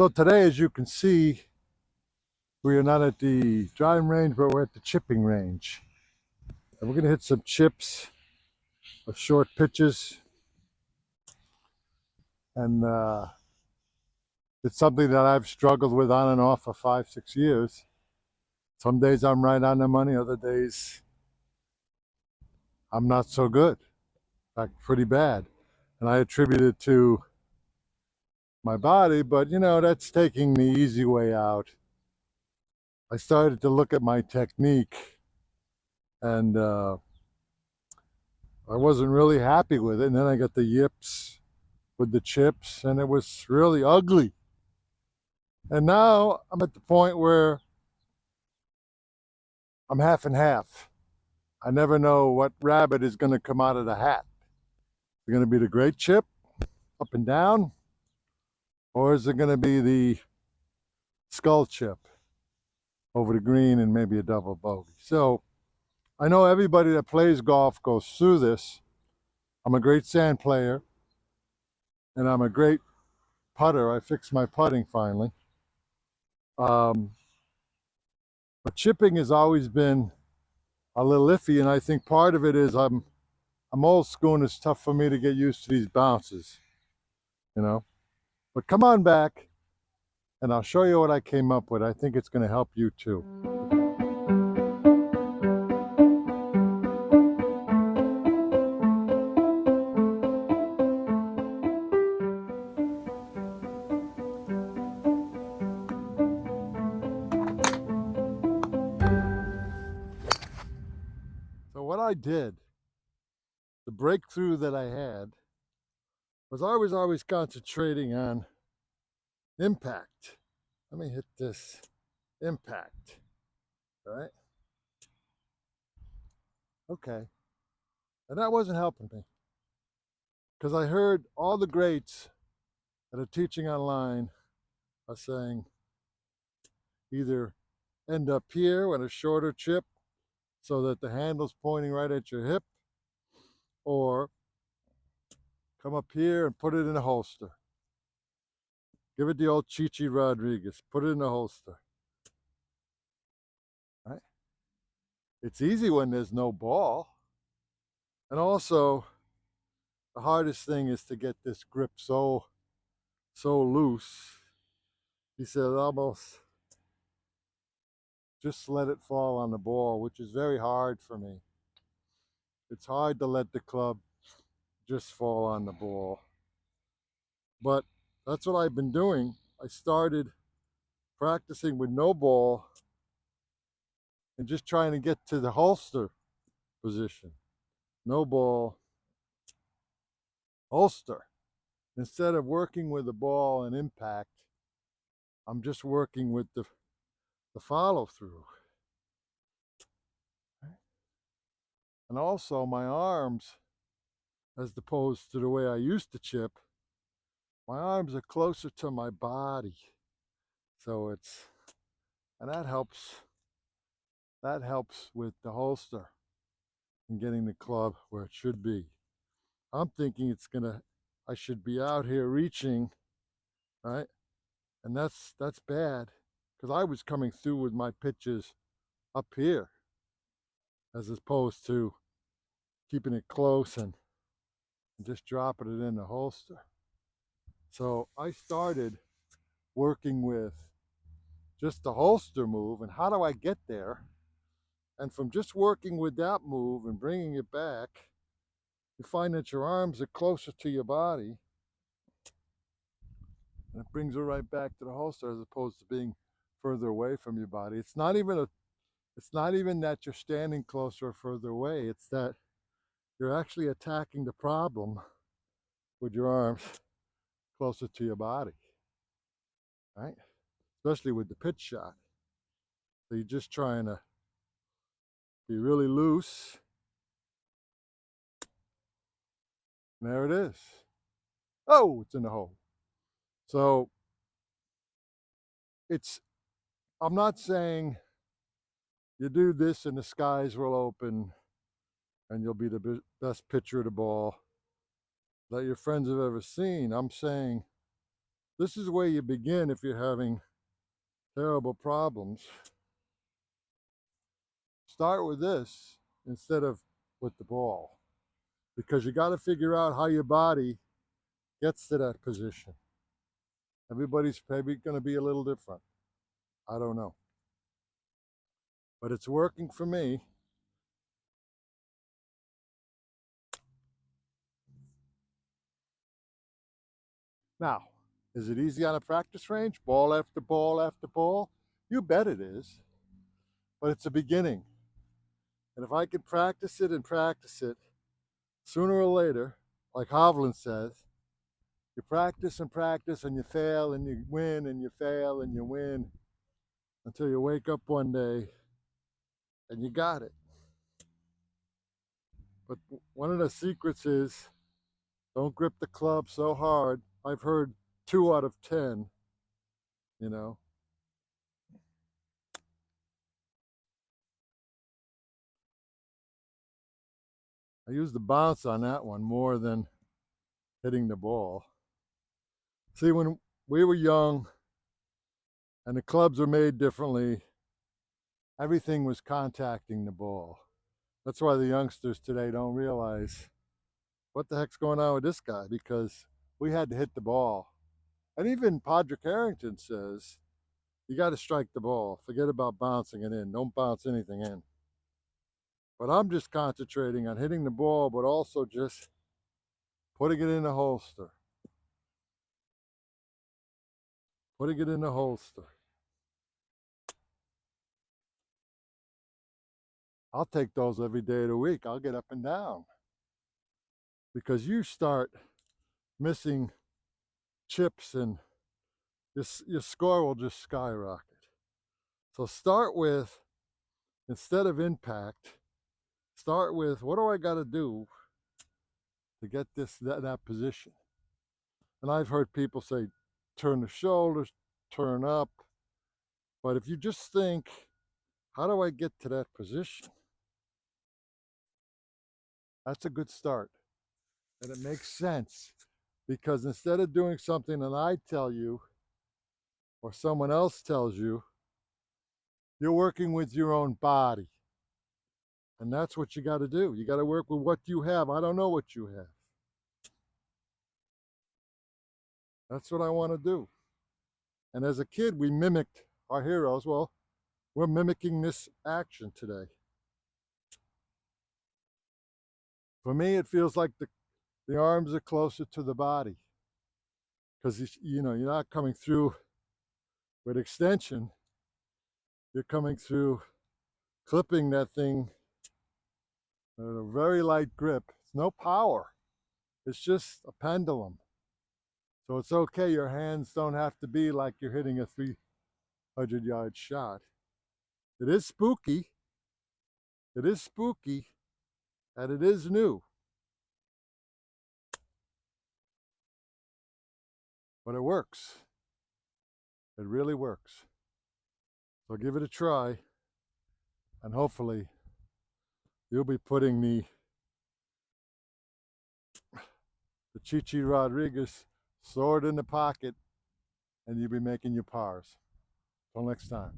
So today, as you can see, we are not at the driving range, but we're at the chipping range. And we're going to hit some chips of short pitches. And it's something that I've struggled with on and off for 5-6 years. Some days I'm right on the money, other days I'm not so good. In fact, pretty bad. And I attribute it to my body, but that's taking the easy way out. I started to look at my technique, and I wasn't really happy with it. And then I got the yips with the chips, and it was really ugly. And now I'm at the point where I'm half and half. I never know what rabbit is going to come out of the hat. Is it going to be the great chip up and down, or is it going to be the skull chip over the green and maybe a double bogey? So I know everybody that plays golf goes through this. I'm a great sand player, and I'm a great putter. I fixed my putting finally. But chipping has always been a little iffy, and I think part of it is I'm old school, and it's tough for me to get used to these bounces, But come on back, and I'll show you what I came up with. I think it's going to help you too. So what I did, the breakthrough that I had, was I was always concentrating on impact. Let me hit this impact. All right. Okay. And that wasn't helping me, because I heard all the greats that are teaching online are saying either end up here with a shorter chip so that the handle's pointing right at your hip, or come up here and put it in a holster. Give it the old Chichi Rodriguez. Put it in a holster. Right? It's easy when there's no ball. And also, the hardest thing is to get this grip so loose. He said almost just let it fall on the ball, which is very hard for me. It's hard to let the club just fall on the ball. But that's what I've been doing. I started practicing with no ball and just trying to get to the holster position. No ball, holster. Instead of working with the ball and impact, I'm just working with the follow through. And also my arms, as opposed to the way I used to chip, my arms are closer to my body. So and that helps with the holster and getting the club where it should be. I'm thinking I should be out here reaching, right? And that's bad, because I was coming through with my pitches up here as opposed to keeping it close and just dropping it in the holster. So I started working with just the holster move, and how do I get there? And from just working with that move and bringing it back, you find that your arms are closer to your body, and it brings it right back to the holster as opposed to being further away from your body. It's not even that you're standing closer or further away. It's that you're actually attacking the problem with your arms closer to your body, right? Especially with the pitch shot. So you're just trying to be really loose. And there it is. Oh, it's in the hole. So I'm not saying you do this and the skies will open and you'll be the best pitcher of the ball that your friends have ever seen. I'm saying This is where you begin if you're having terrible problems. Start with this instead of with the ball, because you got to figure out how your body gets to that position. Everybody's maybe going to be a little different. I don't know. But it's working for me. Now, is it easy on a practice range? Ball after ball after ball? You bet it is. But it's a beginning. And if I could practice it and practice it, sooner or later, like Hovland says, you practice and practice and you fail and you win and you fail and you win until you wake up one day and you got it. But one of the secrets is don't grip the club so hard. I've heard 2 out of 10, you know. I use the bounce on that one more than hitting the ball. See, when we were young and the clubs were made differently, everything was contacting the ball. That's why the youngsters today don't realize what the heck's going on with this guy, because we had to hit the ball. And even Padraig Harrington says, you got to strike the ball. Forget about bouncing it in. Don't bounce anything in. But I'm just concentrating on hitting the ball, but also just putting it in the holster. Putting it in the holster. I'll take those every day of the week. I'll get up and down. Because you start missing chips and your score will just skyrocket. So start with, instead of impact, start with what do I got to do to get that position. And I've heard people say, turn the shoulders, turn up. But if you just think, how do I get to that position? That's a good start. And it makes sense, because instead of doing something that I tell you or someone else tells you, you're working with your own body. And that's what you got to do. You got to work with what you have. I don't know what you have. That's what I want to do. And as a kid, we mimicked our heroes. Well, we're mimicking this action today. For me, it feels like the arms are closer to the body, because you're not coming through with extension. You're coming through clipping that thing with a very light grip. It's no power. It's just a pendulum. So it's okay. Your hands don't have to be like you're hitting a 300-yard shot. It is spooky. It is spooky, and it is new. But it works. It really works. So give it a try, and hopefully you'll be putting the Chichi Rodriguez sword in the pocket, and you'll be making your pars. Till next time.